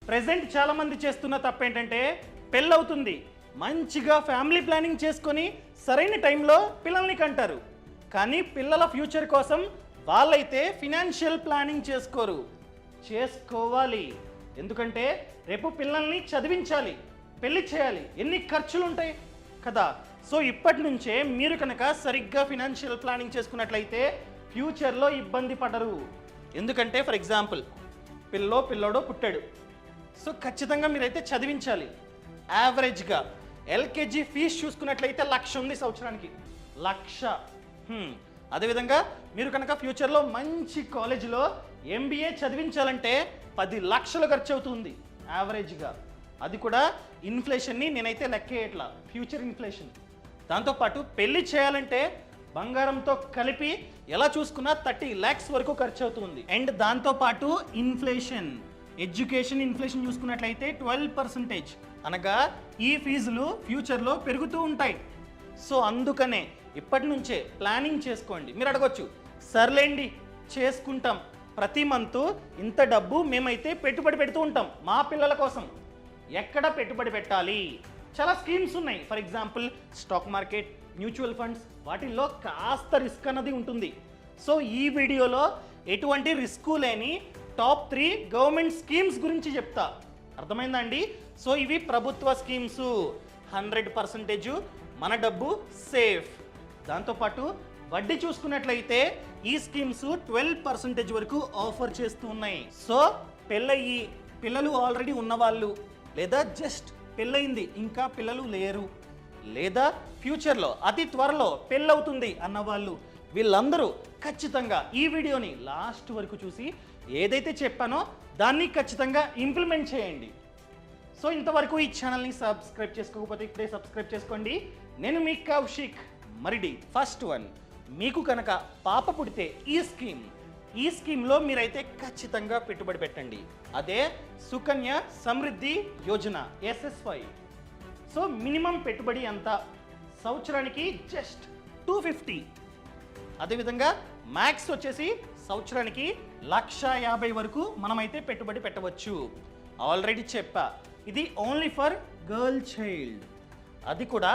Present చాలా మంది చేస్తున్న తప్పు ఏంటంటే పెళ్ళవుతుంది, మంచిగా ఫ్యామిలీ ప్లానింగ్ చేసుకొని సరైన టైంలో పిల్లల్ని కంటారు. కానీ పిల్లల ఫ్యూచర్ కోసం వాళ్ళైతే ఫినాన్షియల్ ప్లానింగ్ చేసుకోవాలి. ఎందుకంటే రేపు పిల్లల్ని చదివించాలి, పెళ్లి చేయాలి, ఎన్ని ఖర్చులు ఉంటాయి కదా. సో ఇప్పటి నుంచే మీరు కనుక సరిగ్గా ఫినాన్షియల్ ప్లానింగ్ చేసుకున్నట్లయితే ఫ్యూచర్లో ఇబ్బంది పడరు. ఎందుకంటే ఫర్ ఎగ్జాంపుల్ పిల్లోడో పుట్టాడు, సో ఖచ్చితంగా మీరైతే చదివించాలి. యావరేజ్గా ఎల్కేజీ ఫీజు చూసుకున్నట్లయితే 1,00,000 ఉంది సంవత్సరానికి, 1,00,000. అదేవిధంగా మీరు కనుక ఫ్యూచర్లో మంచి కాలేజీలో ఎంబీఏ చదివించాలంటే 10 లక్షలు ఖర్చు అవుతుంది యావరేజ్గా. అది కూడా ఇన్ఫ్లేషన్ని నేనైతే లెక్కేయట్లా, ఫ్యూచర్ ఇన్ఫ్లేషన్. దాంతోపాటు పెళ్లి చేయాలంటే బంగారంతో కలిపి ఎలా చూసుకున్నా 30 lakhs వరకు ఖర్చు అవుతుంది. అండ్ దాంతోపాటు ఇన్ఫ్లేషన్, ఎడ్యుకేషన్ ఇన్ఫ్లేషన్ చూసుకున్నట్లయితే 12%, అనగా ఈ ఫీజులు ఫ్యూచర్లో పెరుగుతూ ఉంటాయి. సో అందుకనే ఇప్పటి నుంచే ప్లానింగ్ చేసుకోండి. మీరు అడగొచ్చు, సర్లేండి చేసుకుంటాం, ప్రతి మంత్ ఇంత డబ్బు మేమైతే పెట్టుబడి పెడుతూ ఉంటాం మా పిల్లల కోసం. ఎక్కడ పెట్టుబడి పెట్టాలి? చాలా స్కీమ్స్ ఉన్నాయి. For example stock market, mutual funds, వాటిల్లో కాస్త రిస్క్ అన్నది ఉంటుంది. సో ఈ వీడియోలో ఎటువంటి రిస్క్ లేని టాప్ 3 గవర్నమెంట్ స్కీమ్స్ గురించి చెప్తా. అర్థమైందా అండి? సో ఇవి ప్రభుత్వ స్కీమ్స్, 100% మన డబ్బు సేఫ్. దాంతోపాటు వడ్డీ చూసుకున్నట్లయితే ఈ స్కీమ్స్ 12% వరకు ఆఫర్ చేస్తూ ఉన్నాయి. సో పెళ్ళయి పిల్లలు ఆల్రెడీ ఉన్నవాళ్ళు, లేదా జస్ట్ పెళ్ళయింది ఇంకా పిల్లలు లేరు, లేదా ఫ్యూచర్లో అతి త్వరలో పెళ్ళవుతుంది అన్నవాళ్ళు, వీళ్ళందరూ ఖచ్చితంగా ఈ వీడియోని లాస్ట్ వరకు చూసి ఏదైతే చెప్పానో దాన్ని ఖచ్చితంగా ఇంప్లిమెంట్ చేయండి. సో ఇంతవరకు ఈ ఛానల్ని సబ్స్క్రైబ్ చేసుకోకపోతే ఇప్పుడే సబ్స్క్రైబ్ చేసుకోండి. నేను మీ కౌశిక్ మరిడి. ఫస్ట్ వన్, మీకు కనుక పాప పుడితే ఈ స్కీమ్లో మీరైతే ఖచ్చితంగా పెట్టుబడి పెట్టండి. అదే Sukanya Samriddhi Yojana, SSY. So minimum పెట్టుబడి ఎంత? సంవత్సరానికి జస్ట్ 250. అదేవిధంగా మ్యాక్స్ వచ్చేసి సంవత్సరానికి 1,50,000 వరకు మనమైతే పెట్టుబడి పెట్టవచ్చు. ఆల్రెడీ చెప్పా, ఇది ఓన్లీ ఫర్ గర్ల్ చైల్డ్. అది కూడా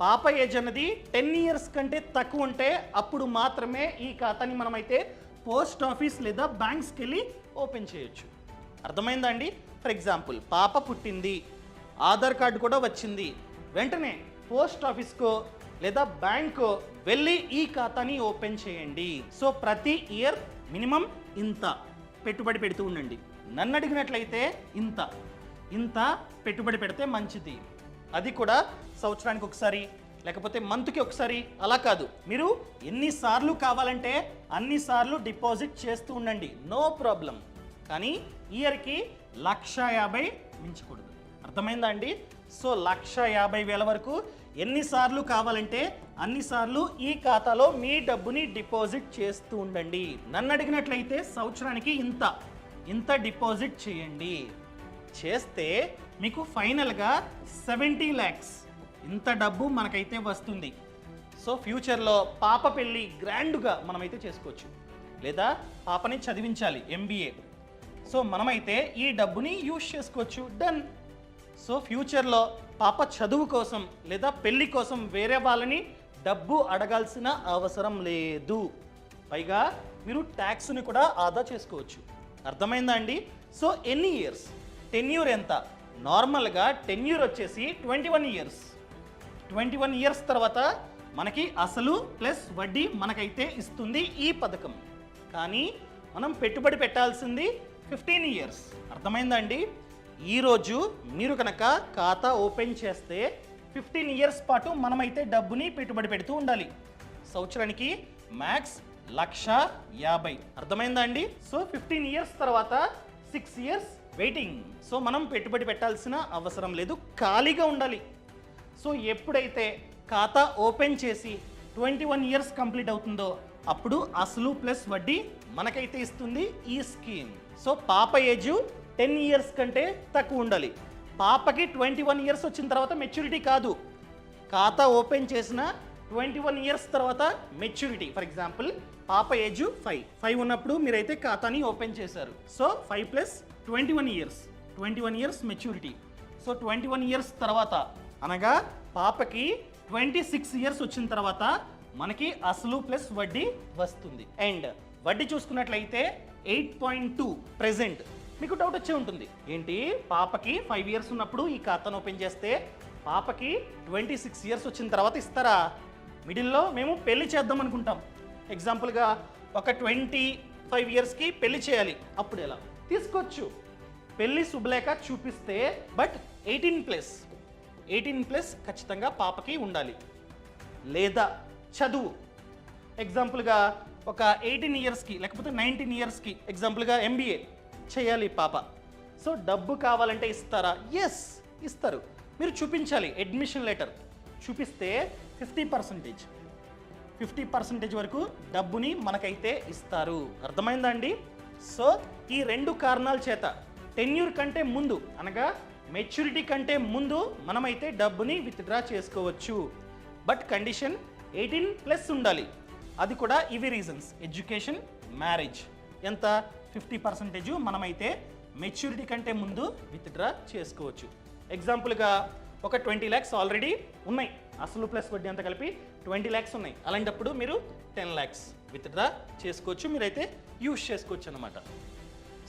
పాప ఏజ్ అన్నది 10 years కంటే తక్కువ ఉంటే అప్పుడు మాత్రమే ఈ ఖాతాని మనమైతే పోస్ట్ ఆఫీస్ లేదా బ్యాంక్స్కి వెళ్ళి ఓపెన్ చేయొచ్చు. అర్థమైందా అండి? ఫర్ ఎగ్జాంపుల్ పాప పుట్టింది, ఆధార్ కార్డు కూడా వచ్చింది, వెంటనే పోస్ట్ ఆఫీస్కో లేదా బ్యాంకో వెళ్ళి ఈ ఖాతాని ఓపెన్ చేయండి. సో ప్రతి ఇయర్ మినిమం ఇంత పెట్టుబడి పెడుతూ ఉండండి. నన్ను అడిగినట్లయితే ఇంత పెట్టుబడి పెడితే మంచిది. అది కూడా సంవత్సరానికి ఒకసారి, లేకపోతే మంత్కి ఒకసారి, అలా కాదు. మీరు ఎన్నిసార్లు కావాలంటే అన్నిసార్లు డిపాజిట్ చేస్తూ ఉండండి, నో ప్రాబ్లం. కానీ ఇయర్కి 1,50,000 మించకూడదు. అర్థమైందా అండి? సో 1,50,000 వరకు ఎన్నిసార్లు కావాలంటే అన్నిసార్లు ఈ ఖాతాలో మీ డబ్బుని డిపాజిట్ చేస్తూ ఉండండి. నన్ను అడిగినట్లయితే సంవత్సరానికి ఇంత డిపాజిట్ చేయండి. చేస్తే మీకు ఫైనల్గా 70 lakhs ఇంత డబ్బు మనకైతే వస్తుంది. సో ఫ్యూచర్లో పాప పెళ్ళి గ్రాండ్గా మనమైతే చేసుకోవచ్చు, లేదా పాపని చదివించాలి MBA. సో మనమైతే ఈ డబ్బుని యూజ్ చేసుకోవచ్చు. డన్. సో ఫ్యూచర్లో పాప చదువు కోసం లేదా పెళ్లి కోసం వేరే వాళ్ళని డబ్బు అడగాల్సిన అవసరం లేదు. పైగా మీరు ట్యాక్స్ని కూడా ఆదా చేసుకోవచ్చు. అర్థమైందా అండి? సో ఎన్ని ఇయర్స్? టెన్యూర్ ఎంత? నార్మల్గా టెన్యూర్ వచ్చేసి 21 years. 21 years తర్వాత మనకి అసలు ప్లస్ వడ్డీ మనకైతే ఇస్తుంది ఈ పథకం. కానీ మనం పెట్టుబడి పెట్టాల్సింది 15 years. అర్థమైందా అండి? ఈరోజు మీరు కనుక ఖాతా ఓపెన్ చేస్తే 15 years పాటు మనమైతే డబ్బుని పెట్టుబడి పెడుతూ ఉండాలి. సంవత్సరానికి మ్యాక్స్ 1,50,000. అర్థమైందా అండి? సో 15 years తర్వాత 6 years వెయిటింగ్. సో మనం పెట్టుబడి పెట్టాల్సిన అవసరం లేదు, ఖాళీగా ఉండాలి. సో ఎప్పుడైతే ఖాతా ఓపెన్ చేసి 21 years కంప్లీట్ అవుతుందో అప్పుడు అసలు ప్లస్ వడ్డీ మనకైతే ఇస్తుంది ఈ స్కీమ్. సో పాప ఏజ్ 10 years కంటే తక్కువ ఉండాలి. పాపకి 21 years వచ్చిన తర్వాత మెచ్యూరిటీ కాదు, ఖాతా ఓపెన్ చేసిన 21 years తర్వాత మెచ్యూరిటీ. ఫర్ ఎగ్జాంపుల్ పాప ఏజ్ 5 ఉన్నప్పుడు మీరైతే ఖాతాని ఓపెన్ చేశారు. So 5 + 21 years 21 years maturity. So 21 years తర్వాత అనగా పాపకి 26 ఇయర్స్ వచ్చిన తర్వాత మనకి అసలు ప్లస్ వడ్డీ వస్తుంది. అండ్ వడ్డీ చూసుకున్నట్లయితే 8.2 ప్రెజెంట్. మీకు డౌట్ వచ్చే ఉంటుంది, ఏంటి పాపకి 5 ఇయర్స్ ఉన్నప్పుడు ఈ ఖాతాను ఓపెన్ చేస్తే పాపకి 26 ఇయర్స్ వచ్చిన తర్వాత ఇస్తారా? మిడిల్లో మేము పెళ్లి చేద్దాం అనుకుంటాం. ఎగ్జాంపుల్గా ఒక 25 ఇయర్స్కి పెళ్లి చేయాలి, అప్పుడు ఎలా తీసుకోవచ్చు? పెళ్లి శుభలేఖ చూపిస్తే బట్ 18 ప్లస్ ఖచ్చితంగా పాపకి ఉండాలి. లేదా చదువు, ఎగ్జాంపుల్గా ఒక 18 ఇయర్స్కి లేకపోతే 19 ఇయర్స్కి ఎగ్జాంపుల్గా MBA చేయాలి పాప. సో డబ్బు కావాలంటే ఇస్తారా? ఎస్, ఇస్తారు. మీరు చూపించాలి, అడ్మిషన్ లెటర్ చూపిస్తే 50% వరకు డబ్బుని మనకైతే ఇస్తారు. అర్థమైందా అండి? సో ఈ 2 కారణాల చేత టెన్యూర్ కంటే ముందు అనగా మెచ్యూరిటీ కంటే ముందు మనమైతే డబ్బుని విత్డ్రా చేసుకోవచ్చు. బట్ కండిషన్ 18+ ఉండాలి. అది కూడా ఇవి రీజన్స్: ఎడ్యుకేషన్, మ్యారేజ్. ఎంత? 50% మనమైతే మెచ్యూరిటీ కంటే ముందు విత్డ్రా చేసుకోవచ్చు. ఎగ్జాంపుల్గా ఒక 20 lakhs ఆల్రెడీ ఉన్నాయి, అసలు ప్లస్ వడ్డీ అంతా కలిపి 20 lakhs ఉన్నాయి. అలాంటప్పుడు మీరు 10 lakhs విత్డ్రా చేసుకోవచ్చు, మీరైతే యూజ్ చేసుకోవచ్చు అన్నమాట.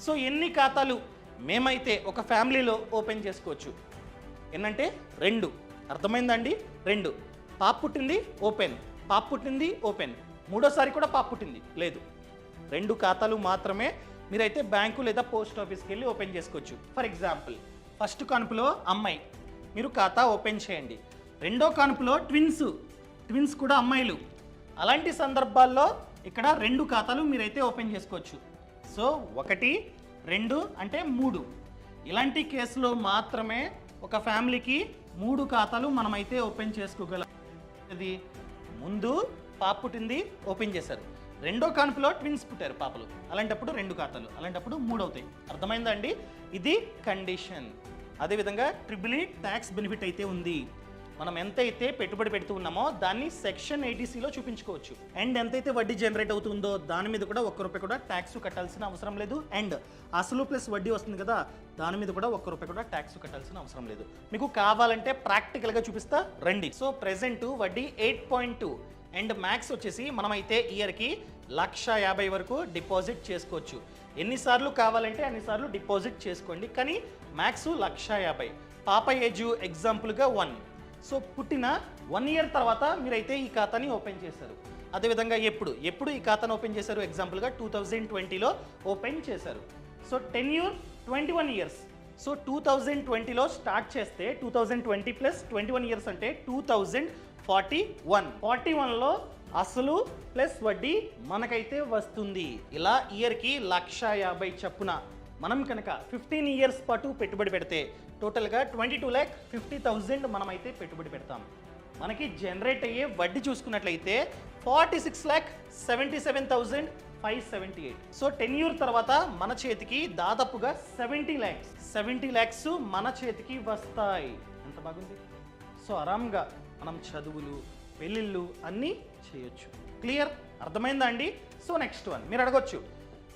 సో ఎన్ని ఖాతాలు మేమైతే ఒక ఫ్యామిలీలో ఓపెన్ చేసుకోవచ్చు? ఏంటంటే 2. అర్థమైందండి? 2. పాప పుట్టింది ఓపెన్, పాప పుట్టింది ఓపెన్, మూడోసారి కూడా పాప పుట్టింది లేదు. 2 ఖాతాలు మాత్రమే మీరైతే బ్యాంకు లేదా పోస్ట్ ఆఫీస్కి వెళ్ళి ఓపెన్ చేసుకోవచ్చు. ఫర్ ఎగ్జాంపుల్, ఫస్ట్ కానుపులో అమ్మాయి, మీరు ఖాతా ఓపెన్ చేయండి. రెండో కానుపులో ట్విన్స్ కూడా అమ్మాయిలు. అలాంటి సందర్భాల్లో ఇక్కడ 2 ఖాతాలు మీరైతే ఓపెన్ చేసుకోవచ్చు. సో 1, 2 అంటే 3. ఇలాంటి కేసులో మాత్రమే ఒక ఫ్యామిలీకి 3 ఖాతాలు మనమైతే ఓపెన్ చేసుకోగలం. అది ముందు పాప పుట్టింది ఓపెన్ చేశారు, రెండో కానుపులో ట్విన్స్ పుట్టారు పాపలు, అలాంటప్పుడు 2 ఖాతాలు, అలాంటప్పుడు 3 అవుతాయి. అర్థమైందా అండి? ఇది కండిషన్. అదేవిధంగా ట్రిపుల్ ట్యాక్స్ బెనిఫిట్ అయితే ఉంది. మనం ఎంతైతే పెట్టుబడి పెడుతూ ఉన్నామో దాన్ని సెక్షన్ 80Cలో చూపించుకోవచ్చు. అండ్ ఎంతైతే వడ్డీ జనరేట్ అవుతుందో దాని మీద కూడా ₹1 కూడా ట్యాక్స్ కట్టాల్సిన అవసరం లేదు. అండ్ అసలు ప్లస్ వడ్డీ వస్తుంది కదా, దాని మీద కూడా ₹1 కూడా ట్యాక్స్ కట్టాల్సిన అవసరం లేదు. మీకు కావాలంటే ప్రాక్టికల్గా చూపిస్తా రండి. సో ప్రెజెంట్ వడ్డీ 8.2 అండ్ మ్యాక్స్ వచ్చేసి మనమైతే ఇయర్కి 1,50,000 వరకు డిపాజిట్ చేసుకోవచ్చు. ఎన్నిసార్లు కావాలంటే అన్నిసార్లు డిపాజిట్ చేసుకోండి, కానీ మ్యాక్స్ 1,50,000. పాప ఏజ్ ఎగ్జాంపుల్గా 1. సో పుట్టిన 1 ఇయర్ తర్వాత మీరైతే ఈ ఖాతాని ఓపెన్ చేశారు. అదేవిధంగా ఎప్పుడు ఈ ఖాతాను ఓపెన్ చేశారు? ఎగ్జాంపుల్గా 2020లో ఓపెన్ చేశారు. So tenure 21 years. సో 2020లో స్టార్ట్ చేస్తే 2020 ప్లస్ 21 ఇయర్స్ అంటే 2041. 41లో అసలు ప్లస్ వడ్డీ మనకైతే వస్తుంది. ఇలా ఇయర్కి 1,50,000 చొప్పున మనం కనుక 15 ఇయర్స్ పాటు పెట్టుబడి పెడితే టోటల్గా 22,50,000 మనమైతే పెట్టుబడి పెడతాం. మనకి జనరేట్ అయ్యే వడ్డీ చూసుకున్నట్లయితే 46,77,578. సో టెన్యూర్ తర్వాత మన చేతికి దాదాపుగా 70 lakhs మన చేతికి వస్తాయి. ఎంత బాగుంది! సో ఆరాంగా మనం చదువులు, పెళ్ళిళ్ళు అన్నీ చేయొచ్చు. క్లియర్? అర్థమైందా అండి? సో నెక్స్ట్ వన్ మీరు అడగొచ్చు,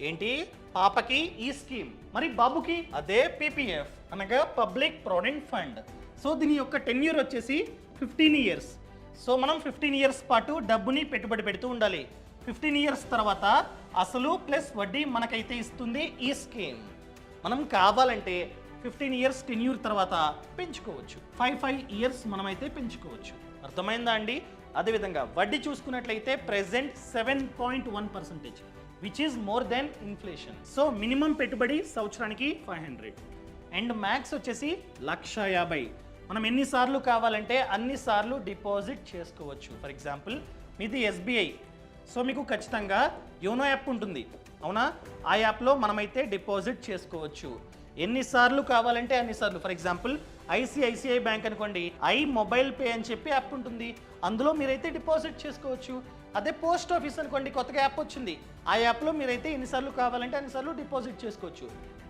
ఏంటి పాపకి ఈ స్కీమ్, మరి బాబుకి అదే PPF అనగా పబ్లిక్ ప్రావిడెంట్ ఫండ్. సో దీని యొక్క టెన్యూర్ వచ్చేసి 15 ఇయర్స్. సో మనం 15 ఇయర్స్ పాటు డబ్బుని పెట్టుబడి పెడుతూ ఉండాలి. 15 ఇయర్స్ తర్వాత అసలు ప్లస్ వడ్డీ మనకైతే ఇస్తుంది ఈ స్కీమ్. మనం కావాలంటే 15 ఇయర్స్ టెన్యూర్ తర్వాత పెంచుకోవచ్చు. 5 ఇయర్స్ మనమైతే పెంచుకోవచ్చు. అర్థమైందా అండి? అదేవిధంగా వడ్డీ చూసుకున్నట్లయితే present 7.1%, which is more than inflation. So minimum పెట్టుబడి సంవత్సరానికి 500 అండ్ మ్యాక్స్ వచ్చేసి 1,50,000. మనం ఎన్నిసార్లు కావాలంటే అన్నిసార్లు డిపాజిట్ చేసుకోవచ్చు. ఫర్ ఎగ్జాంపుల్ మీది SBI, సో మీకు ఖచ్చితంగా యోనో యాప్ ఉంటుంది, అవునా? ఆ యాప్లో మనమైతే డిపాజిట్ చేసుకోవచ్చు. ఎన్నిసార్లు కావాలంటే అన్నిసార్లు. ఫర్ ఎగ్జాంపుల్ ICICI బ్యాంక్ అనుకోండి, మొబైల్ పే అని చెప్పి యాప్ ఉంటుంది, అందులో మీరైతే డిపాజిట్ చేసుకోవచ్చు. అదే పోస్ట్ ఆఫీస్ అనుకోండి, కొత్తగా యాప్ వచ్చింది, ఆ యాప్లో మీరైతే ఎన్నిసార్లు కావాలంటే అన్నిసార్లు డిపాజిట్ చేసుకోవచ్చు.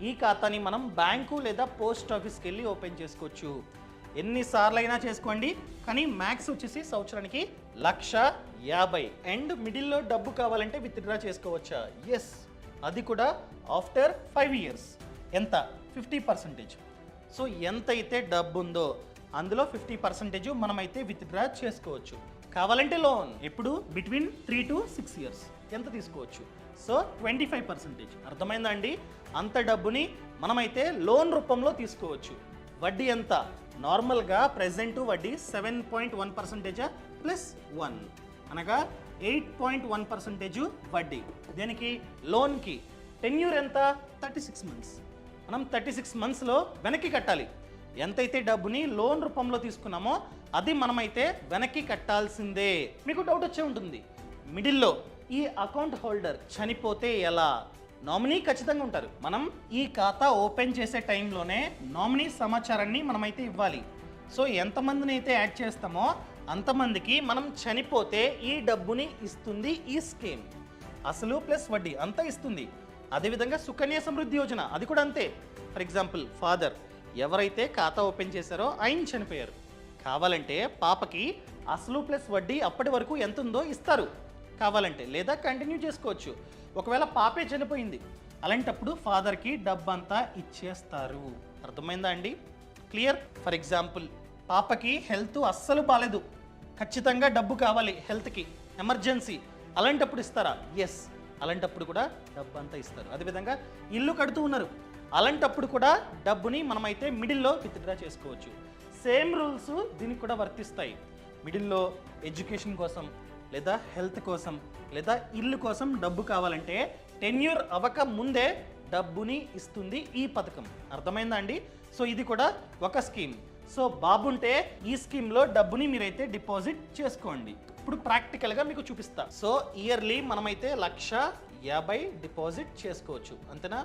ఈ ఖాతాని మనం బ్యాంకు లేదా పోస్ట్ ఆఫీస్కి వెళ్ళి ఓపెన్ చేసుకోవచ్చు. ఎన్నిసార్లు అయినా చేసుకోండి, కానీ మ్యాక్స్ వచ్చేసి సంవత్సరానికి 1,50,000. అండ్ మిడిల్లో డబ్బు కావాలంటే విత్డ్రా చేసుకోవచ్చా? ఎస్, అది కూడా ఆఫ్టర్ 5 ఇయర్స్. ఎంత? 50%. సో ఎంతైతే డబ్బు ఉందో అందులో 50% మనమైతే విత్డ్రా చేసుకోవచ్చు. కావాలంటే లోన్ ఎప్పుడు బిట్వీన్ 3 to 6 years ఎంత తీసుకోవచ్చు. సో 25%. అర్థమైందా అండి? అంత డబ్బుని మనమైతే లోన్ రూపంలో తీసుకోవచ్చు. వడ్డీ ఎంత? నార్మల్గా ప్రెజెంట్ వడ్డీ 7.1% ప్లస్ 1 అనగా 8.1% వడ్డీ. దేనికి? లోన్కి. టెన్యూర్ ఎంత? 36 months. మనం 36 monthsలో వెనక్కి కట్టాలి. ఎంతైతే డబ్బుని లోన్ రూపంలో తీసుకున్నామో అది మనమైతే వెనక్కి కట్టాల్సిందే. మీకు డౌట్ వచ్చే ఉంటుంది, మిడిల్లో ఈ అకౌంట్ హోల్డర్ చనిపోతే ఎలా? నామినీ ఖచ్చితంగా ఉంటారు. మనం ఈ ఖాతా ఓపెన్ చేసే టైంలోనే నామినీ సమాచారాన్ని మనమైతే ఇవ్వాలి. సో ఎంతమందిని అయితే యాడ్ చేస్తామో అంతమందికి మనం చనిపోతే ఈ డబ్బుని ఇస్తుంది ఈ స్కీమ్. అసలు ప్లస్ వడ్డీ అంతా ఇస్తుంది. అదేవిధంగా సుకన్య సమృద్ధి యోజన అది కూడా అంతే. ఫర్ ఎగ్జాంపుల్ ఫాదర్ ఎవరైతే ఖాతా ఓపెన్ చేశారో ఆయన చనిపోయారు. కావాలంటే పాపకి అసలు ప్లస్ వడ్డీ అప్పటి వరకు ఎంత ఉందో ఇస్తారు కావాలంటే, లేదా కంటిన్యూ చేసుకోవచ్చు. ఒకవేళ పాపే చనిపోయింది అలాంటప్పుడు ఫాదర్కి డబ్బంతా ఇచ్చేస్తారు. అర్థమైందా అండి? క్లియర్? ఫర్ ఎగ్జాంపుల్ పాపకి హెల్త్ అస్సలు బాగాలేదు, ఖచ్చితంగా డబ్బు కావాలి హెల్త్కి, ఎమర్జెన్సీ, అలాంటప్పుడు ఇస్తారా? ఎస్, అలాంటప్పుడు కూడా డబ్బు అంతా ఇస్తారు. అదేవిధంగా ఇల్లు కడుతూ ఉన్నారు, అలాంటప్పుడు కూడా డబ్బుని మనమైతే మిడిల్లో విత్డ్రా చేసుకోవచ్చు. సేమ్ రూల్స్ దీనికి కూడా వర్తిస్తాయి. మిడిల్లో ఎడ్యుకేషన్ కోసం లేదా హెల్త్ కోసం లేదా ఇల్లు కోసం డబ్బు కావాలంటే టెన్యూర్ అవ్వక ముందే డబ్బుని ఇస్తుంది ఈ పథకం. అర్థమైందా అండి? సో ఇది కూడా ఒక స్కీమ్. సో బాబుంటే ఈ స్కీమ్లో డబ్బుని మీరైతే డిపాజిట్ చేసుకోండి. ఇప్పుడు ప్రాక్టికల్గా మీకు చూపిస్తా. సో ఇయర్లీ మనమైతే 1,50,000 డిపాజిట్ చేసుకోవచ్చు, అంతేనా?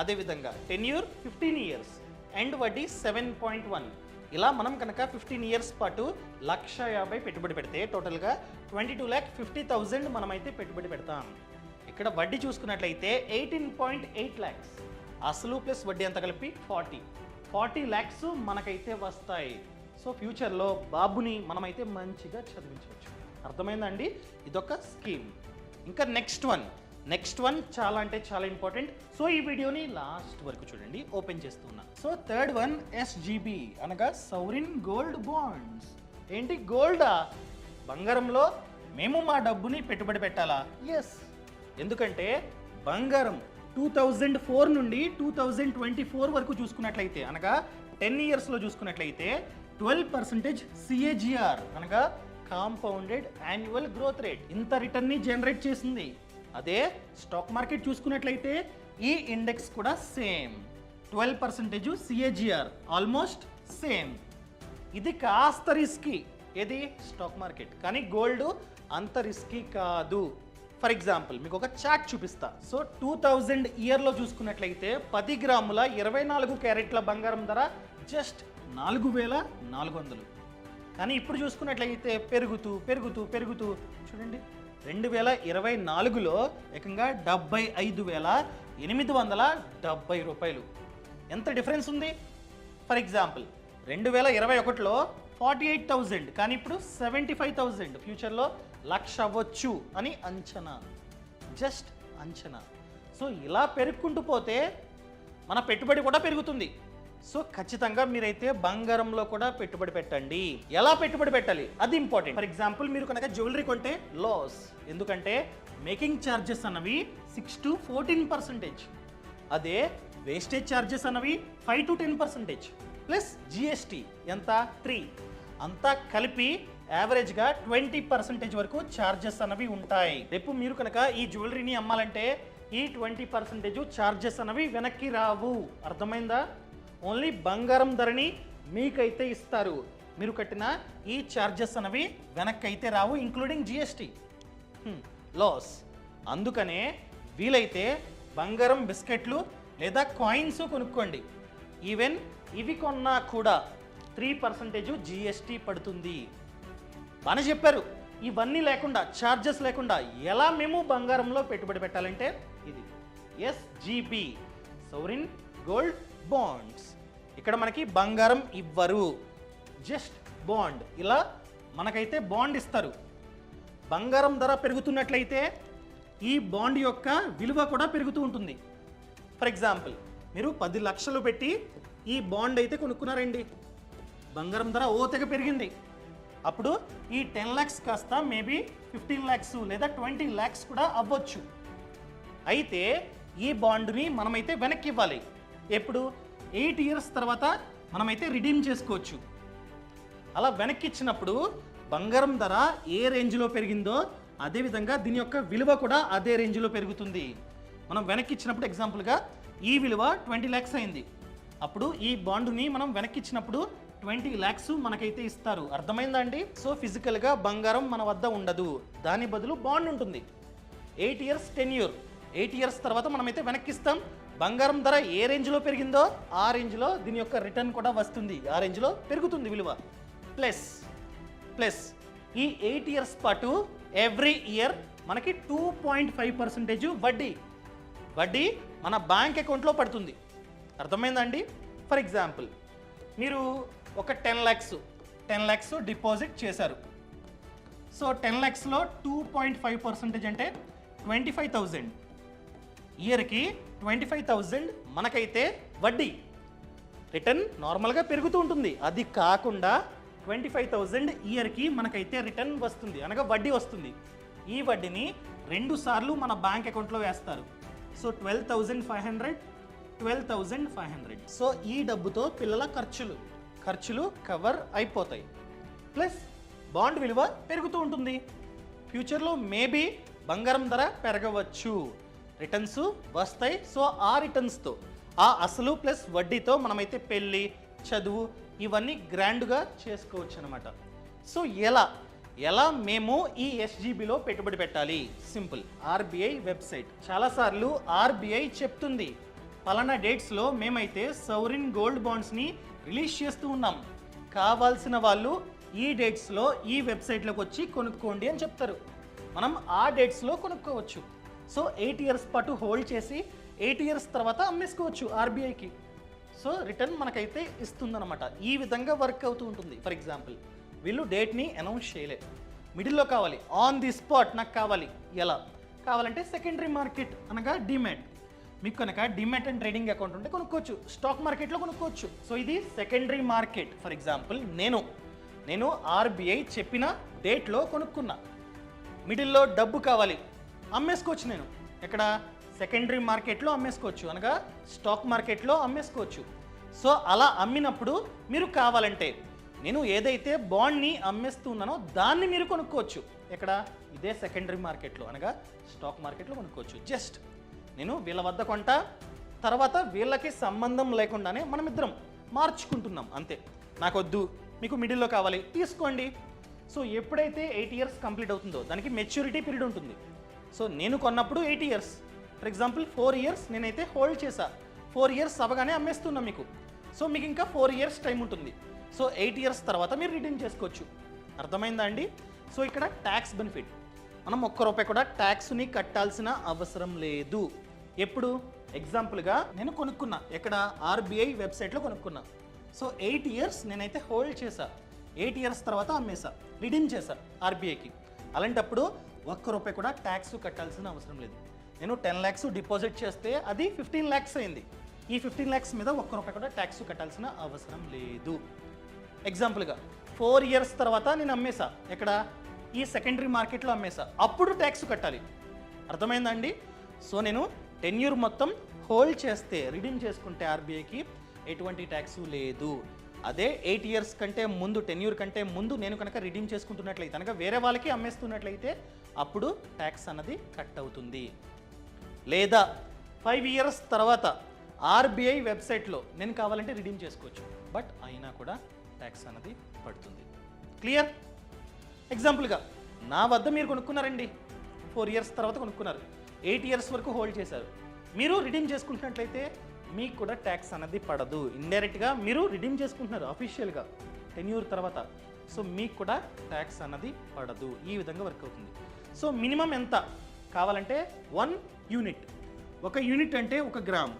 అదేవిధంగా టెన్యూర్ 15 years అండ్ వడ్డీ 7.1. ఇలా మనం కనుక 15 years పాటు 1,50,000 పెట్టుబడి పెడితే టోటల్గా 22,50,000 మనమైతే పెట్టుబడి పెడతాం. ఇక్కడ వడ్డీ చూసుకున్నట్లయితే 18.8 lakhs. అసలు ప్లస్ వడ్డీ అంతా కలిపి 40 lakhs మనకైతే వస్తాయి. సో ఫ్యూచర్లో బాబుని మనమైతే మంచిగా చదివించవచ్చు. అర్థమైందండి? ఇదొక స్కీమ్. ఇంకా నెక్స్ట్ వన్ చాలా అంటే చాలా ఇంపార్టెంట్. సో ఈ వీడియోని లాస్ట్ వరకు చూడండి, ఓపెన్ చేస్తున్నా. సో థర్డ్ వన్ SGB అనగా సౌరిన్ గోల్డ్ బాండ్స్. ఏంటి గోల్డా? బంగారంలో మేము మా డబ్బుని పెట్టుబడి పెట్టాలా? ఎస్. ఎందుకంటే బంగారం 2004 నుండి 2024 వరకు చూసుకున్నట్లయితే అనగా 10 yearsలో చూసుకున్నట్లయితే 12% CAGR అనగా కాంపౌండెడ్ యాన్యువల్ గ్రోత్ రేట్ ఇంత రిటర్న్ని జనరేట్ చేసింది. అదే స్టాక్ మార్కెట్ చూసుకున్నట్లయితే ఈ ఇండెక్స్ కూడా సేమ్ 12% CAGR, ఆల్మోస్ట్ సేమ్. ఇది కాస్త రిస్కీ, ఏది? Stock market. కానీ గోల్డ్ అంత రిస్కీ కాదు. ఫర్ ఎగ్జాంపుల్ మీకు ఒక చార్ట్ చూపిస్తా. సో 2000 ఇయర్లో చూసుకున్నట్లయితే 10 గ్రాముల 24 క్యారెట్ల బంగారం ధర జస్ట్ 4,400. కానీ ఇప్పుడు చూసుకున్నట్లయితే పెరుగుతూ చూడండి 2024లో ఏకంగా 75,870 రూపాయలు. ఎంత డిఫరెన్స్ ఉంది? ఫర్ ఎగ్జాంపుల్ 2021లో 48,000, కానీ ఇప్పుడు 75,000. ఫ్యూచర్లో 1,00,000 అవ్వచ్చు అని అంచనా, జస్ట్ అంచనా. సో ఇలా పెరుగుకుంటూ పోతే మన పెట్టుబడి కూడా పెరుగుతుంది. సో ఖచ్చితంగా మీరైతే బంగారంలో కూడా పెట్టుబడి పెట్టండి. ఎలా పెట్టుబడి పెట్టాలి అది ఇంపార్టెంట్. ఫర్ ఎగ్జాంపుల్ మీరు కనుక జ్యువెలరీ కొంటే లాస్, ఎందుకంటే మేకింగ్ ఛార్జెస్ అన్నవి 6 to 14%. అదే వేస్టేజ్ ఛార్జెస్ అన్నవి 5 to 10%, ప్లస్ GST ఎంత? 3. అంతా కలిపి యావరేజ్గా 20% వరకు ఛార్జెస్ అన్నవి ఉంటాయి. రేపు మీరు కనుక ఈ జ్యువెలరీని అమ్మాలంటే ఈ 20% ఛార్జెస్ అన్నవి వెనక్కి రావు. అర్థమైందా? ఓన్లీ బంగారం ధరని మీకైతే ఇస్తారు. మీరు కట్టిన ఈ ఛార్జెస్ అనేవి వెనక్కి అయితే రావు, ఇంక్లూడింగ్ GST. లాస్. అందుకనే వీలైతే బంగారం బిస్కెట్లు లేదా కాయిన్స్ కొనుక్కోండి. ఈవెన్ ఇవి కొన్నా కూడా 3% GST పడుతుంది. బాగా చెప్పారు. ఇవన్నీ లేకుండా, ఛార్జెస్ లేకుండా ఎలా మేము బంగారంలో పెట్టుబడి పెట్టాలంటే ఇది SGB సౌరిన్ గోల్డ్ బాండ్స్. ఇక్కడ మనకి బంగారం ఇవ్వరు, జస్ట్ బాండ్. ఇలా మనకైతే బాండ్ ఇస్తారు. బంగారం ధర పెరుగుతున్నట్లయితే ఈ బాండ్ యొక్క విలువ కూడా పెరుగుతూ ఉంటుంది. ఫర్ ఎగ్జాంపుల్ మీరు 10 లక్షలు పెట్టి ఈ బాండ్ అయితే కొనుక్కున్నారండి. బంగారం ధర తెగ పెరిగింది. అప్పుడు ఈ 10 lakhs కాస్త మేబీ 15 lakhs లేదా 20 lakhs కూడా అవ్వచ్చు. అయితే ఈ బాండ్ని మనమైతే వెనక్కి ఇవ్వాలి. ఎప్పుడు 8 years తర్వాత మనమైతే రిడీమ్ చేసుకోవచ్చు. అలా వెనక్కి ఇచ్చినప్పుడు బంగారం ధర ఏ రేంజ్లో పెరిగిందో అదేవిధంగా దీని యొక్క విలువ కూడా అదే రేంజ్లో పెరుగుతుంది. మనం వెనక్కి ఇచ్చినప్పుడు ఎగ్జాంపుల్గా ఈ విలువ 20 lakhs అయింది. అప్పుడు ఈ బాండుని మనం వెనక్కి ఇచ్చినప్పుడు 20 lakhs మనకైతే ఇస్తారు. అర్థమైందా అండి? సో ఫిజికల్గా బంగారం మన వద్ద ఉండదు, దాని బదులు బాండ్ ఉంటుంది. 8 years టెన్యూర్, 8 years తర్వాత మనమైతే వెనక్కి ఇస్తాం. బంగారం ధర ఏ రేంజ్లో పెరిగిందో ఆ రేంజ్లో దీని యొక్క రిటర్న్ కూడా వస్తుంది, ఆ రేంజ్లో పెరుగుతుంది విలువ. ప్లస్ ఈ 8 years పాటు ఎవ్రీ ఇయర్ మనకి 2.5% వడ్డీ మన బ్యాంక్ అకౌంట్లో పడుతుంది. అర్థమైందండి? ఫర్ ఎగ్జాంపుల్ మీరు ఒక 10 lakhs డిపాజిట్ చేశారు. సో 10 lakhsలో 2.5% అంటే 25,000. ఇయర్కి 25,000 మనకైతే వడ్డీ రిటర్న్ నార్మల్గా పెరుగుతూ ఉంటుంది. అది కాకుండా 25,000 ఇయర్కి మనకైతే రిటర్న్ వస్తుంది, అనగా వడ్డీ వస్తుంది. ఈ వడ్డీని 2 సార్లు మన బ్యాంక్ అకౌంట్లో వేస్తారు. సో 12,500. సో ఈ డబ్బుతో పిల్లల ఖర్చులు కవర్ అయిపోతాయి. ప్లస్ బాండ్ విలువ పెరుగుతూ ఉంటుంది. ఫ్యూచర్లో మేబీ బంగారం ధర పెరగవచ్చు, రిటర్న్స్ వస్తాయి. సో ఆ రిటర్న్స్తో ఆ అసలు ప్లస్ వడ్డీతో మనమైతే పెళ్ళి, చదువు ఇవన్నీ గ్రాండ్గా చేసుకోవచ్చు అనమాట. సో ఎలా మేము ఈ ఎస్జీబీలో పెట్టుబడి పెట్టాలి? Simple, RBI website. చాలాసార్లు ఆర్బీఐ చెప్తుంది పలానా డేట్స్లో మేమైతే సౌరిన్ గోల్డ్ బాండ్స్ని రిలీజ్ చేస్తూ ఉన్నాం, కావాల్సిన వాళ్ళు ఈ డేట్స్లో ఈ వెబ్సైట్లోకి వచ్చి కొనుక్కోండి అని చెప్తారు. మనం ఆ డేట్స్లో కొనుక్కోవచ్చు. సో 8 years పాటు హోల్డ్ చేసి 8 years తర్వాత అమ్మేసుకోవచ్చు ఆర్బీఐకి. సో రిటర్న్ మనకైతే ఇస్తుందన్నమాట. ఈ విధంగా వర్క్ అవుతూ ఉంటుంది. ఫర్ ఎగ్జాంపుల్ వీళ్ళు డేట్ని అనౌన్స్ చేయలేదు, మిడిల్లో కావాలి, ఆన్ ది స్పాట్ నాకు కావాలి. ఎలా కావాలంటే సెకండరీ మార్కెట్ అనగా డిమాట్. మీకు కనుక డిమాట్ అండ్ ట్రేడింగ్ అకౌంట్ ఉంటే కొనుక్కోవచ్చు, స్టాక్ మార్కెట్లో కొనుక్కోవచ్చు. సో ఇది సెకండరీ మార్కెట్. ఫర్ ఎగ్జాంపుల్ నేను ఆర్బీఐ చెప్పిన డేట్లో కొనుక్కున్నా, మిడిల్లో డబ్బు కావాలి, అమ్మేసుకోవచ్చు. నేను ఎక్కడ సెకండరీ మార్కెట్లో అమ్మేసుకోవచ్చు, అనగా స్టాక్ మార్కెట్లో అమ్మేసుకోవచ్చు. సో అలా అమ్మినప్పుడు మీరు కావాలంటే నేను ఏదైతే బాండ్ని అమ్మేస్తున్నానో దాన్ని మీరు కొనుక్కోవచ్చు. ఎక్కడ? ఇదే సెకండరీ మార్కెట్లో అనగా స్టాక్ మార్కెట్లో కొనుక్కోవచ్చు. జస్ట్ నేను వీళ్ళ వద్ద కొంటా, తర్వాత వీళ్ళకి సంబంధం లేకుండానే మనం ఇద్దరం మార్చుకుంటున్నాం అంతే. నాకొద్దు, మీకు మిడిల్లో కావాలి, తీసుకోండి. సో ఎప్పుడైతే 8 years కంప్లీట్ అవుతుందో దానికి మెచ్యూరిటీ పీరియడ్ ఉంటుంది. సో నేను కొన్నప్పుడు 8 years, ఫర్ ఎగ్జాంపుల్ 4 years నేనైతే హోల్డ్ చేశా, 4 years అవ్వగానే అమ్మేస్తున్నా మీకు. సో మీకు ఇంకా 4 years టైం ఉంటుంది. సో 8 years తర్వాత మీరు రిటర్న్ చేసుకోవచ్చు. అర్థమైందా అండి? సో ఇక్కడ ట్యాక్స్ బెనిఫిట్, మనం ₹1 కూడా ట్యాక్స్ని కట్టాల్సిన అవసరం లేదు. ఎప్పుడు? ఎగ్జాంపుల్గా నేను కొనుక్కున్నా, ఎక్కడ? ఆర్బీఐ వెబ్సైట్లో కొనుక్కున్నా. సో 8 years నేనైతే హోల్డ్ చేశా, 8 years తర్వాత అమ్మేశా, రిడీమ్ చేశా ఆర్బీఐకి. అలాంటప్పుడు ₹1 కూడా ట్యాక్స్ కట్టాల్సిన అవసరం లేదు. నేను 10 lakhs డిపాజిట్ చేస్తే అది 15 lakhs అయింది. ఈ 15 lakhs మీద ₹1 కూడా ట్యాక్స్ కట్టాల్సిన అవసరం లేదు. ఎగ్జాంపుల్గా 4 years తర్వాత నేను అమ్మేశా, ఎక్కడ? ఈ సెకండరీ మార్కెట్లో అమ్మేశా, అప్పుడు ట్యాక్స్ కట్టాలి. అర్థమైందండి? సో నేను టెన్యూర్ మొత్తం హోల్డ్ చేస్తే, రిడీమ్ చేసుకుంటే ఆర్బీఐకి ఎటువంటి ట్యాక్స్ లేదు. అదే 8 years కంటే ముందు, టెన్యూర్ కంటే ముందు నేను కనుక రిడీమ్ చేసుకుంటున్నట్లయితే, అనగా వేరే వాళ్ళకి అమ్మేస్తున్నట్లయితే అప్పుడు ట్యాక్స్ అన్నది కట్ అవుతుంది. లేదా 5 years తర్వాత ఆర్బీఐ వెబ్సైట్లో నేను కావాలంటే రిడీమ్ చేసుకోవచ్చు, బట్ అయినా కూడా ట్యాక్స్ అన్నది పడుతుంది. క్లియర్? ఎగ్జాంపుల్గా నా వద్ద మీరు కొనుక్కున్నారండి, 4 years తర్వాత కొనుక్కున్నారు, 8 years వరకు హోల్డ్ చేశారు. మీరు రిడీమ్ చేసుకుంటున్నట్లయితే మీకు కూడా ట్యాక్స్ అన్నది పడదు. ఇండైరెక్ట్గా మీరు రిడీమ్ చేసుకుంటున్నారు అఫీషియల్గా టెన్యూర్ తర్వాత, సో మీకు కూడా ట్యాక్స్ అన్నది పడదు. ఈ విధంగా వర్క్ అవుతుంది. సో మినిమం ఎంత కావాలంటే 1 unit. 1 unit అంటే 1 గ్రామ్.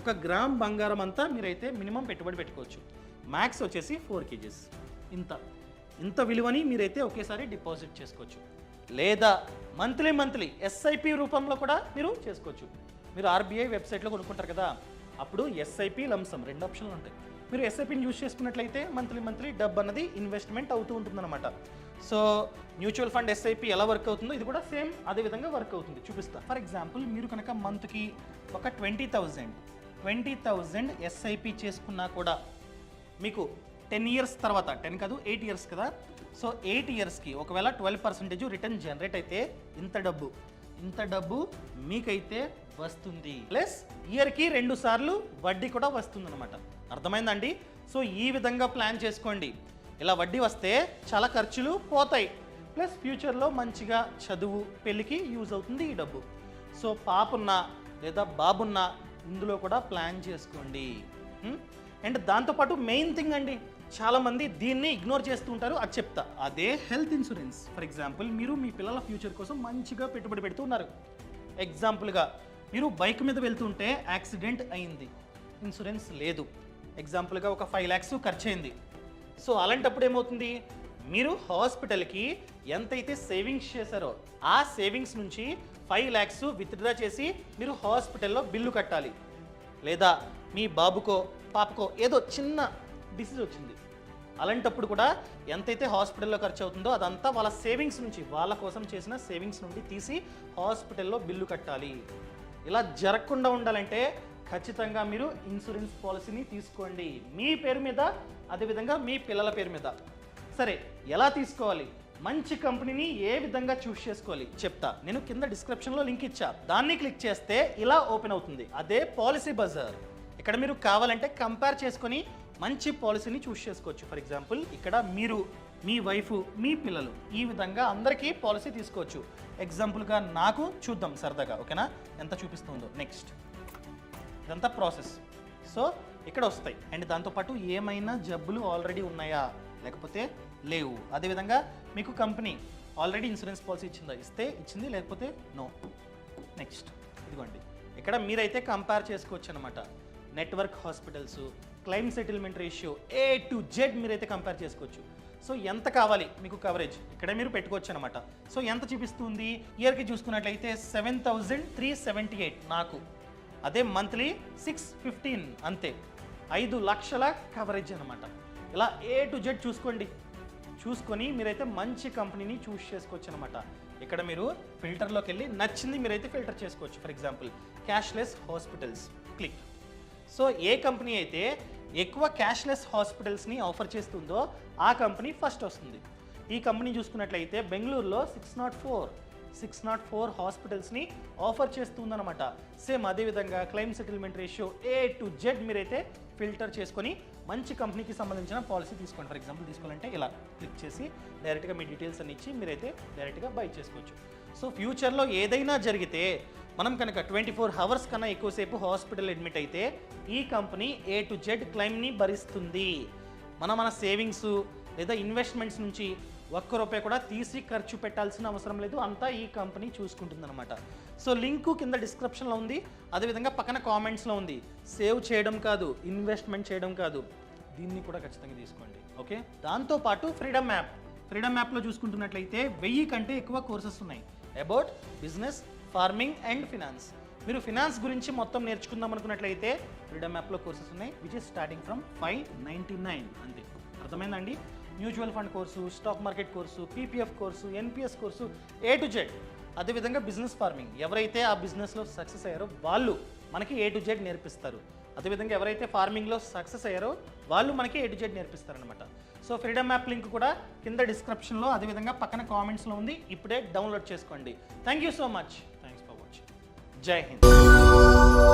1 గ్రామ్ బంగారం అంతా మీరైతే మినిమం పెట్టుబడి పెట్టుకోవచ్చు. మ్యాక్స్ వచ్చేసి 4 kgs. ఇంత విలువని మీరైతే ఒకేసారి డిపాజిట్ చేసుకోవచ్చు. లేదా మంత్లీ ఎస్ఐపి రూపంలో కూడా మీరు చేసుకోవచ్చు. మీరు ఆర్బీఐ వెబ్సైట్లో కొనుక్కుంటారు కదా, అప్పుడు ఎస్ఐపి లంసమ్ 2 ఆప్షన్లు ఉంటాయి. మీరు ఎస్ఐపిని యూజ్ చేసుకున్నట్లయితే మంత్లీ డబ్బు అన్నది ఇన్వెస్ట్మెంట్ అవుతూ ఉంటుందన్నమాట. సో మ్యూచువల్ ఫండ్ ఎస్ఐపి ఎలా వర్క్ అవుతుందో ఇది కూడా సేమ్ అదే విధంగా వర్క్ అవుతుంది. చూపిస్తా. ఫర్ ఎగ్జాంపుల్ మీరు కనుక మంత్కి ఒక 20,000 ఎస్ఐపి చేసుకున్నా కూడా మీకు 10 ఇయర్స్ తర్వాత, 10 కాదు 8 ఇయర్స్ కదా, సో 8 ఇయర్స్కి ఒకవేళ 12% రిటర్న్ జనరేట్ అయితే ఇంత డబ్బు మీకైతే వస్తుంది. ప్లస్ ఇయర్కి 2 సార్లు వడ్డీ కూడా వస్తుందన్నమాట. అర్థమైందండి? సో ఈ విధంగా ప్లాన్ చేసుకోండి. ఇలా వడ్డీ వస్తే చాలా ఖర్చులు పోతాయి, ప్లస్ ఫ్యూచర్లో మంచిగా చదువు పెళ్ళికి యూజ్ అవుతుంది ఈ డబ్బు. సో పాపున్నా లేదా బాబున్నా ఇందులో కూడా ప్లాన్ చేసుకోండి. అండ్ దాంతోపాటు మెయిన్ థింగ్ అండి, చాలామంది దీన్ని ఇగ్నోర్ చేస్తూ ఉంటారు, అది చెప్తా. అదే హెల్త్ ఇన్సూరెన్స్. ఫర్ ఎగ్జాంపుల్ మీరు మీ పిల్లల ఫ్యూచర్ కోసం మంచిగా పెట్టుబడి పెడుతూ ఉన్నారు. ఎగ్జాంపుల్గా మీరు బైక్ మీద వెళ్తుంటే యాక్సిడెంట్ అయింది, ఇన్సూరెన్స్ లేదు. ఎగ్జాంపుల్గా ఒక 5 lakhs ఖర్చు అయింది. సో అలాంటప్పుడు ఏమవుతుంది, మీరు హాస్పిటల్కి ఎంతైతే సేవింగ్స్ చేశారో ఆ సేవింగ్స్ నుంచి 5 lakhs విత్డ్రా చేసి మీరు హాస్పిటల్లో బిల్లు కట్టాలి. లేదా మీ బాబుకో పాపకో ఏదో చిన్న డిసీజ్ వచ్చింది, అలాంటప్పుడు కూడా ఎంతైతే హాస్పిటల్లో ఖర్చు అవుతుందో అదంతా వాళ్ళ సేవింగ్స్ నుంచి, వాళ్ళ కోసం చేసిన సేవింగ్స్ నుండి తీసి హాస్పిటల్లో బిల్లు కట్టాలి. ఇలా జరగకుండా ఉండాలంటే ఖచ్చితంగా మీరు ఇన్సూరెన్స్ పాలసీని తీసుకోండి, మీ పేరు మీద, అదేవిధంగా మీ పిల్లల పేరు మీద. సరే, ఎలా తీసుకోవాలి, మంచి కంపెనీని ఏ విధంగా చూస్ చేసుకోవాలి చెప్తా. నేను కింద డిస్క్రిప్షన్లో లింక్ ఇచ్చా, దాన్ని క్లిక్ చేస్తే ఇలా ఓపెన్ అవుతుంది. అదే పాలసీ బజార్. ఇక్కడ మీరు కావాలంటే కంపేర్ చేసుకొని మంచి పాలసీని చూస్ చేసుకోవచ్చు. ఫర్ ఎగ్జాంపుల్ ఇక్కడ మీరు, మీ వైఫ్, మీ పిల్లలు, ఈ విధంగా అందరికీ పాలసీ తీసుకోవచ్చు. ఎగ్జాంపుల్గా నాకు చూద్దాం సరదాగా, ఓకేనా, ఎంత చూపిస్తుందో. నెక్స్ట్ ఇదంతా ప్రాసెస్. సో ఇక్కడ వస్తాయి. అండ్ దాంతోపాటు ఏమైనా జబ్బులు ఆల్రెడీ ఉన్నాయా లేకపోతే లేవు. అదేవిధంగా మీకు కంపెనీ ఆల్రెడీ ఇన్సూరెన్స్ పాలసీ ఇచ్చిందా, ఇస్తే ఇచ్చింది, లేకపోతే నో. నెక్స్ట్ ఇదిగోండి, ఇక్కడ మీరైతే కంపేర్ చేసుకోవచ్చు అనమాట. Network hospitals, claim settlement ratio A to Z మీరైతే కంపేర్ చేసుకోవచ్చు. సో ఎంత కావాలి మీకు కవరేజ్ ఇక్కడ మీరు పెట్టుకోవచ్చు అనమాట. సో ఎంత చూపిస్తుంది, ఇయర్కి చూసుకున్నట్లయితే 7,378 నాకు, అదే మంత్లీ 615 అంతే, 5 లక్షల కవరేజ్ అనమాట. ఇలా A to Z చూసుకొని మీరైతే మంచి కంపెనీని చూస్ చేసుకోవచ్చు అనమాట. ఇక్కడ మీరు ఫిల్టర్లోకి వెళ్ళి నచ్చింది మీరైతే ఫిల్టర్ చేసుకోవచ్చు. For example cashless hospitals click. So A company అయితే ఎక్కువ క్యాష్లెస్ హాస్పిటల్స్ని ఆఫర్ చేస్తుందో ఆ కంపెనీ ఫస్ట్ వస్తుంది. ఈ కంపెనీ చూసుకున్నట్లయితే బెంగళూరులో 604 హాస్పిటల్స్ని ఆఫర్ చేస్తుందన్నమాట. సేమ్ అదేవిధంగా claim settlement ratio A to Z మీరైతే ఫిల్టర్ చేసుకొని మంచి కంపెనీకి సంబంధించిన పాలసీ తీసుకోండి. ఫర్ ఎగ్జాంపుల్ తీసుకోవాలంటే ఇలా క్లిక్ చేసి డైరెక్ట్గా మీ డీటెయిల్స్ అన్ని ఇచ్చి మీరైతే డైరెక్ట్గా బై చేసుకోవచ్చు. సో ఫ్యూచర్లో ఏదైనా జరిగితే మనం కనుక 24 hours కన్నా ఎక్కువసేపు హాస్పిటల్ అడ్మిట్ అయితే ఈ కంపెనీ A to Z క్లెయిమ్ని భరిస్తుంది. మన సేవింగ్స్ లేదా ఇన్వెస్ట్మెంట్స్ నుంచి ₹1 కూడా తీసి ఖర్చు పెట్టాల్సిన అవసరం లేదు, అంతా ఈ కంపెనీ చూసుకుంటుందన్నమాట. సో లింకు కింద డిస్క్రిప్షన్లో ఉంది, అదేవిధంగా పక్కన కామెంట్స్లో ఉంది. సేవ్ చేయడం కాదు, ఇన్వెస్ట్మెంట్ చేయడం కాదు, దీన్ని కూడా ఖచ్చితంగా తీసుకోండి. ఓకే, దాంతోపాటు ఫ్రీడమ్ యాప్లో చూసుకుంటున్నట్లయితే 1000 కంటే ఎక్కువ కోర్సెస్ ఉన్నాయి about business, farming and finance. మీరు ఫినాన్స్ గురించి మొత్తం నేర్చుకుందాం అనుకున్నట్లయితే ఫ్రీడమ్ యాప్లో కోర్సెస్ ఉన్నాయి, విచ్ ఇస్ స్టార్టింగ్ ఫ్రమ్ 599 అంతే. అర్థమైందండి? Mutual fund course, stock market course, PPF course, NPS course, A to Z. అదేవిధంగా బిజినెస్ ఫార్మింగ్, ఎవరైతే ఆ బిజినెస్లో సక్సెస్ అయ్యారో వాళ్ళు మనకి A to Z నేర్పిస్తారు. అదేవిధంగా ఎవరైతే ఫార్మింగ్లో సక్సెస్ అయ్యారో వాళ్ళు మనకి A to Z నేర్పిస్తారనమాట. సో ఫ్రీడమ్ యాప్ లింక్ కూడా కింద డిస్క్రిప్షన్లో, అదేవిధంగా పక్కన కామెంట్స్లో ఉంది, ఇప్పుడే డౌన్లోడ్ చేసుకోండి. Thank you so much. Thanks for watching. జై హింద్.